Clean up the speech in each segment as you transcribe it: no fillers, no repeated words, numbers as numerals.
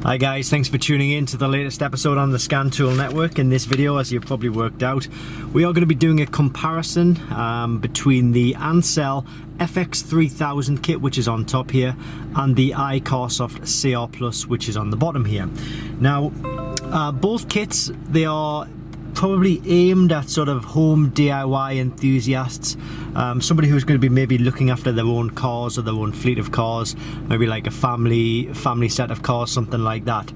Hi guys, thanks for tuning in to the latest episode on the Scantool Network. In this video, as you've probably worked out, we are going to be doing a comparison between the Ancel FX3000 kit, which is on top here, and the iCarsoft CR Plus, which is on the bottom here. Now, both kits, they are probably aimed at sort of home DIY enthusiasts, somebody who's going to be maybe looking after their own cars or their own fleet of cars, maybe like a family set of cars, something like that.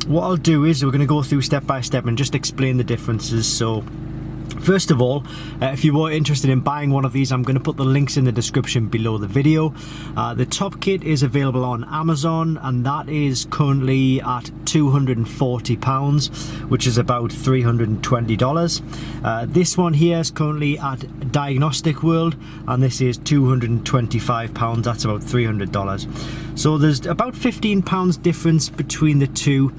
What I'll do is we're going to go through step by step and just explain the differences. So first of all, if you were interested in buying one of these, I'm going to put the links in the description below the video. The top kit is available on Amazon, and that is currently at £240, which is about $320. This one here is currently at Diagnostic World, and this is £225, that's about $300. So there's about £15 difference between the two.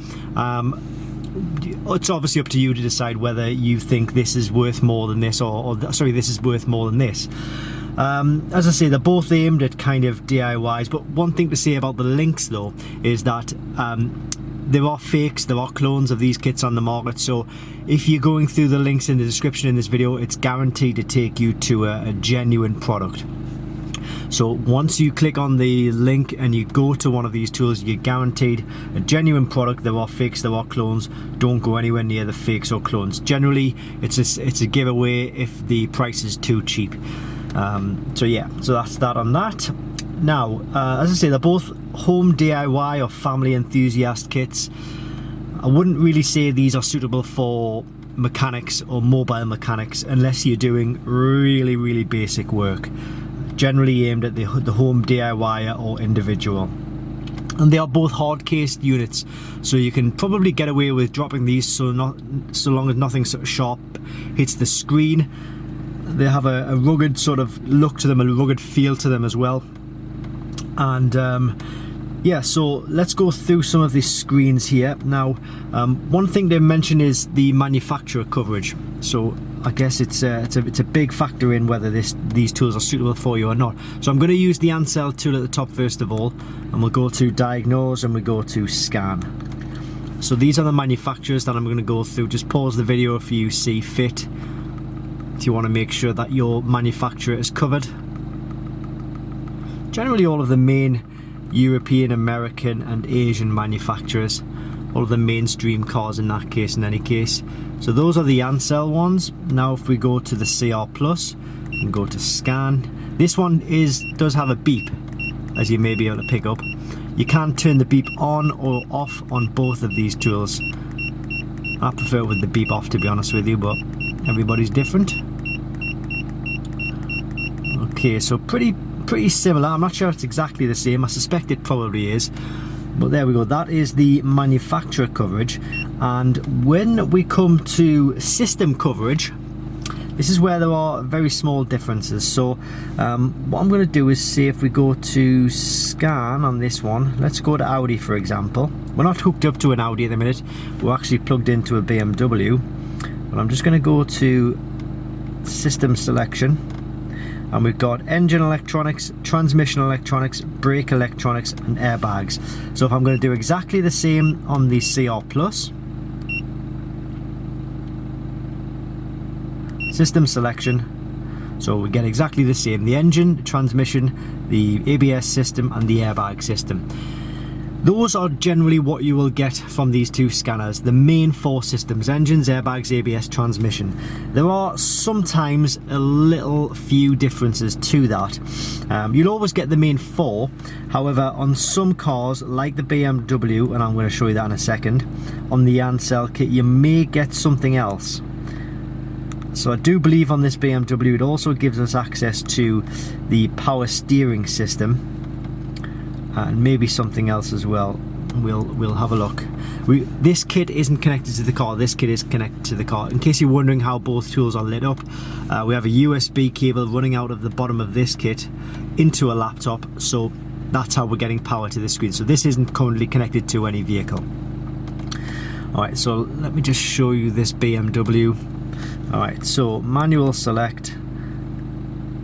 It's obviously up to you to decide whether you think this is worth more than this, or sorry, this is worth more than this. As I say, they're both aimed at kind of DIYs, but one thing to say about the links though is that there are fakes, there are clones of these kits on the market, so if you're going through the links in the description in this video, it's guaranteed to take you to a genuine product. So once you click on the link and you go to one of these tools, you're guaranteed a genuine product. There are fakes, there are clones. Don't go anywhere near the fakes or clones. Generally, it's a giveaway if the price is too cheap. So yeah, so that's that on that. Now, as I say, they're both home DIY or family enthusiast kits. I wouldn't really say these are suitable for mechanics or mobile mechanics unless you're doing really basic work. Generally aimed at the home DIYer or individual. And they are both hard cased units, so you can probably get away with dropping these so long as nothing sort of sharp hits the screen. They have a rugged sort of look to them, a rugged feel to them as well. And yeah, so let's go through some of these screens here. Now, one thing they mention is the manufacturer coverage. So I guess it's a big factor in whether these tools are suitable for you or not. So I'm going to use the Ancel tool at the top first of all, and we'll go to diagnose and we go to scan. So these are the manufacturers that I'm going to go through. Just pause the video if you see fit, if you want to make sure that your manufacturer is covered. Generally all of the main European, American and Asian manufacturers, all of the mainstream cars in that case, in any case. So those are the Ancel ones. Now if we go to the CR Plus and go to scan, this one does have a beep, as you may be able to pick up. You can turn the beep on or off on both of these tools. I prefer it with the beep off, to be honest with you, but everybody's different. Okay, so pretty similar. I'm not sure it's exactly the same. I suspect it probably is. But there we go, that is the manufacturer coverage. And when we come to system coverage, this is where there are very small differences. So what I'm going to do is see if we go to scan on this one. Let's go to Audi, for example. We're not hooked up to an Audi at the minute, we're actually plugged into a BMW. But I'm just going to go to system selection, and we've got engine electronics, transmission electronics, brake electronics and airbags. So if I'm going to do exactly the same on the CR Plus, system selection, so we get exactly the same: the engine, transmission, the ABS system and the airbag system. Those are generally what you will get from these two scanners, the main four systems: engines, airbags, ABS, transmission. There are sometimes a little few differences to that. You'll always get the main four. However, on some cars like the BMW, and I'm going to show you that in a second, on the Ancel kit you may get something else. So I do believe on this BMW it also gives us access to the power steering system, and maybe something else as well. We'll have a look. This kit isn't connected to the car, this kit is connected to the car. In case you're wondering how both tools are lit up, we have a USB cable running out of the bottom of this kit into a laptop, so that's how we're getting power to the screen. So this isn't currently connected to any vehicle. Alright, so let me just show you this BMW. Alright, so manual select,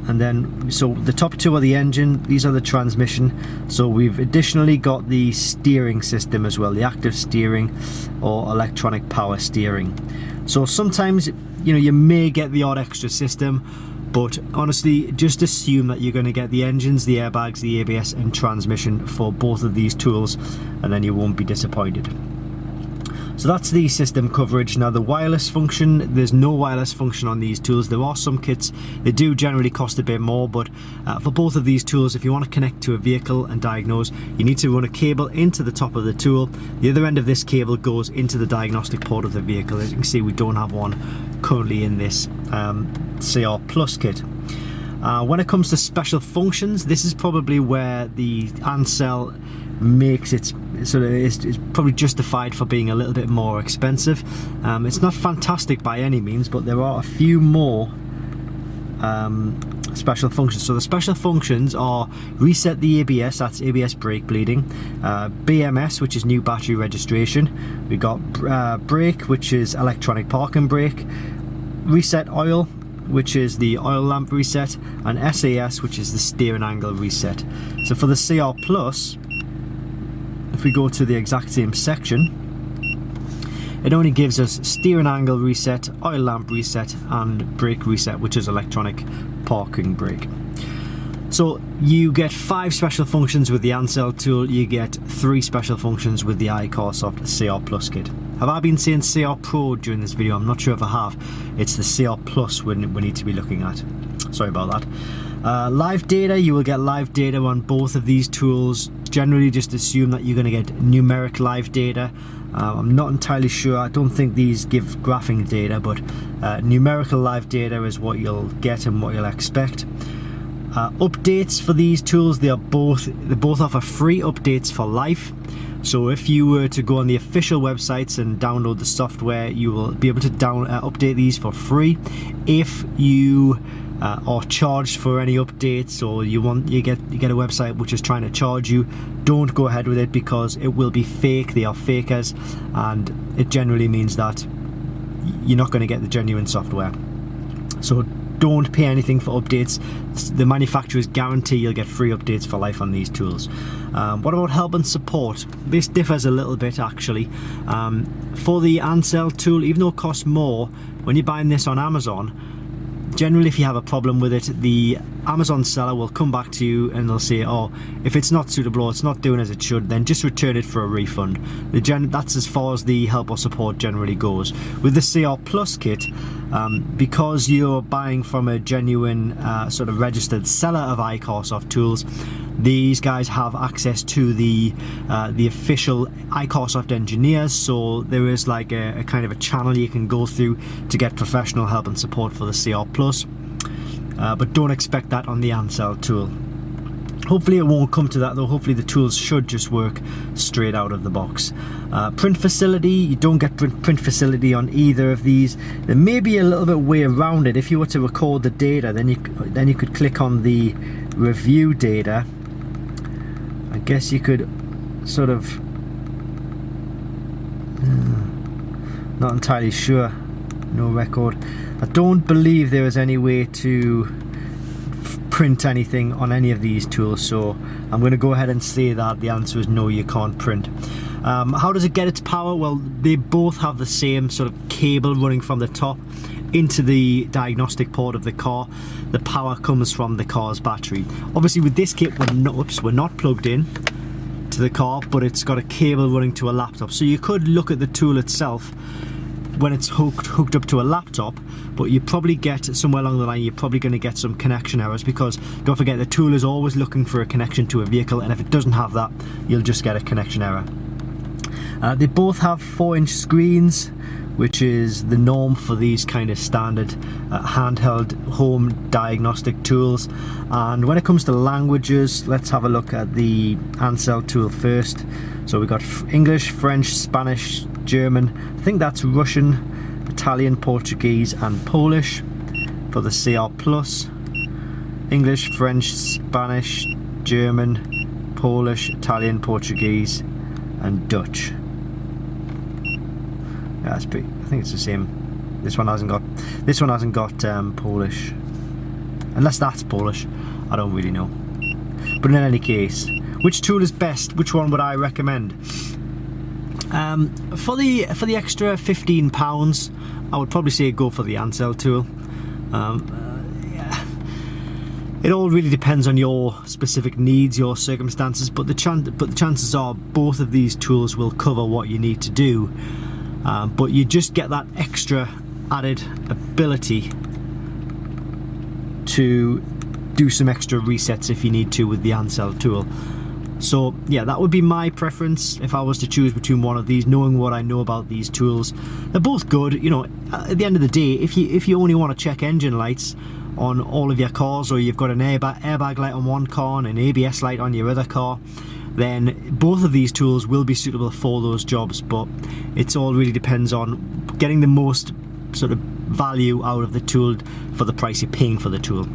And then, so the top two are the engine, these are the transmission. So we've additionally got the steering system as well, the active steering or electronic power steering. So sometimes, you know, you may get the odd extra system, but honestly, just assume that you're going to get the engines, the airbags, the ABS and transmission for both of these tools, and then you won't be disappointed. So that's the system coverage. Now the wireless function, there's no wireless function on these tools. There are some kits, they do generally cost a bit more, but for both of these tools, if you want to connect to a vehicle and diagnose, you need to run a cable into the top of the tool. The other end of this cable goes into the diagnostic port of the vehicle. As you can see, we don't have one currently in this CR Plus kit. When it comes to special functions, this is probably where the Ancel makes it sort of is probably justified for being a little bit more expensive. It's not fantastic by any means, but there are a few more special functions. So the special functions are reset the ABS, that's ABS brake bleeding, BMS, which is new battery registration, we got brake, which is electronic parking brake, reset oil, which is the oil lamp reset, and SAS, which is the steering angle reset. So for the CR Plus, if we go to the exact same section, it only gives us steering angle reset, oil lamp reset and brake reset, which is electronic parking brake. So you get 5 special functions with the Ancel tool, you get 3 special functions with the iCarsoft CR Plus kit. Have I been saying CR Pro during this video? I'm not sure if I have. It's the CR Plus we need to be looking at. Sorry about that. Live data, you will get live data on both of these tools. Generally just assume that you're going to get numeric live data. I'm not entirely sure, I don't think these give graphing data, but numerical live data is what you'll get and what you'll expect. Updates for these tools, they both offer free updates for life. So if you were to go on the official websites and download the software, you will be able to update these for free. If you are charged for any updates, or you get a website which is trying to charge you, don't go ahead with it, because it will be fake. They are fakers, and it generally means that you're not going to get the genuine software. So don't pay anything for updates. The manufacturers guarantee you'll get free updates for life on these tools. What about help and support? This differs a little bit actually. For the Ancel tool, even though it costs more, when you're buying this on Amazon, generally if you have a problem with it, the Amazon seller will come back to you and they'll say, oh, if it's not suitable or it's not doing as it should, then just return it for a refund. That's as far as the help or support generally goes. With the CR Plus kit, because you're buying from a genuine sort of registered seller of iCarsoft tools, these guys have access to the official iCarsoft engineers, so there is like a kind of a channel you can go through to get professional help and support for the CR Plus. But don't expect that on the Ancel tool. Hopefully it won't come to that though. Hopefully the tools should just work straight out of the box. Print facility, you don't get print facility on either of these. There may be a little bit way around it. If you were to record the data, then you could click on the review data. I guess you could sort of, not entirely sure. No record. I don't believe there is any way to print anything on any of these tools, so I'm going to go ahead and say that the answer is no, you can't print. How does it get its power? Well, they both have the same sort of cable running from the top into the diagnostic port of the car. The power comes from the car's battery. Obviously with this kit we're not plugged in to the car, but it's got a cable running to a laptop, so you could look at the tool itself when it's hooked up to a laptop, but you probably get somewhere along the line, you're probably going to get some connection errors, because don't forget the tool is always looking for a connection to a vehicle, and if it doesn't have that, you'll just get a connection error. They both have 4-inch screens, which is the norm for these kind of standard handheld home diagnostic tools. And when it comes to languages, let's have a look at the Ancel tool first. So we've got English, French, Spanish, German, I think that's Russian, Italian, Portuguese and Polish. For the CR Plus, English, French, Spanish, German, Polish, Italian, Portuguese and Dutch. Yeah, I think it's the same. This one hasn't got Polish. unless that's Polish. I don't really know. But in any case, which tool is best? Which one would I recommend? For the extra £15, I would probably say go for the Ancel tool. Yeah. It all really depends on your specific needs, your circumstances, but the chances are both of these tools will cover what you need to do. But you just get that extra added ability to do some extra resets if you need to with the Ancel tool. So yeah, that would be my preference if I was to choose between one of these, knowing what I know about these tools. They're both good, you know. At the end of the day, if you only want to check engine lights on all of your cars, or you've got an airbag light on one car and an ABS light on your other car, then both of these tools will be suitable for those jobs. But it all really depends on getting the most sort of value out of the tool for the price you're paying for the tool.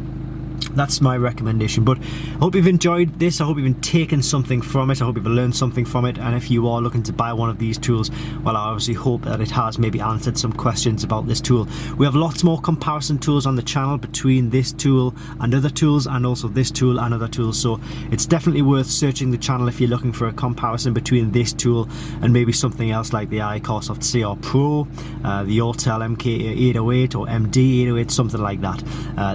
That's my recommendation. But I hope you've enjoyed this. I hope you've taken something from it. I hope you've learned something from it. And if you are looking to buy one of these tools, well, I obviously hope that it has maybe answered some questions about this tool. We have lots more comparison tools on the channel between this tool and other tools, and also this tool and other tools. So it's definitely worth searching the channel if you're looking for a comparison between this tool and maybe something else like the iCarsoft CR Pro, the Autel MK808 or MD808, something like that.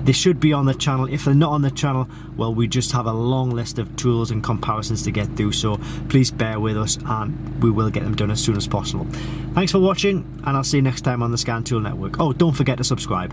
This should be on the channel. If they're not on the channel, well, we just have a long list of tools and comparisons to get through, so please bear with us and we will get them done as soon as possible. Thanks for watching, and I'll see you next time on the Scan Tool Network. Oh, don't forget to subscribe.